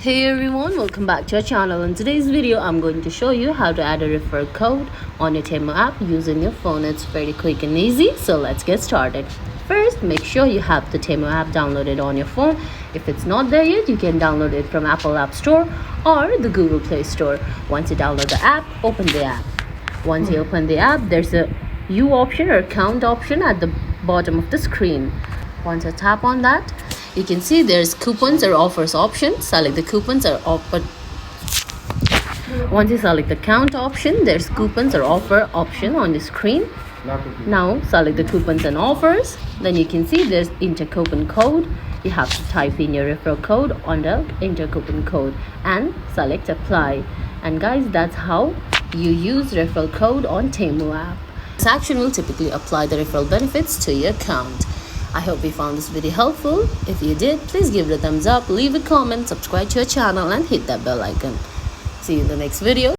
Hey everyone, welcome back to our channel. In today's video I'm going to show you how to add a referral code on your TEMU app using your phone. It's very quick and easy, so let's get started. First, make sure you have the TEMU app downloaded on your phone. If it's not there yet, you can download it from Apple App Store or the Google Play Store. Once you download the app, open the app. Once you open the app, there's a U option or count option at the bottom of the screen. Once you tap on that, you can see there's coupons or offers option. Select the coupons or offer. Once you select the count option, there's coupons or offer option on the screen. Now select the coupons and offers. Then you can see there's enter coupon code. You have to type in your referral code on the enter coupon code and select apply. And guys, that's how you use referral code on TEMU app. This action will typically apply the referral benefits to your account. I hope you found this video helpful. If you did, please give it a thumbs up, leave a comment, subscribe to our channel and hit that bell icon. See you in the next video.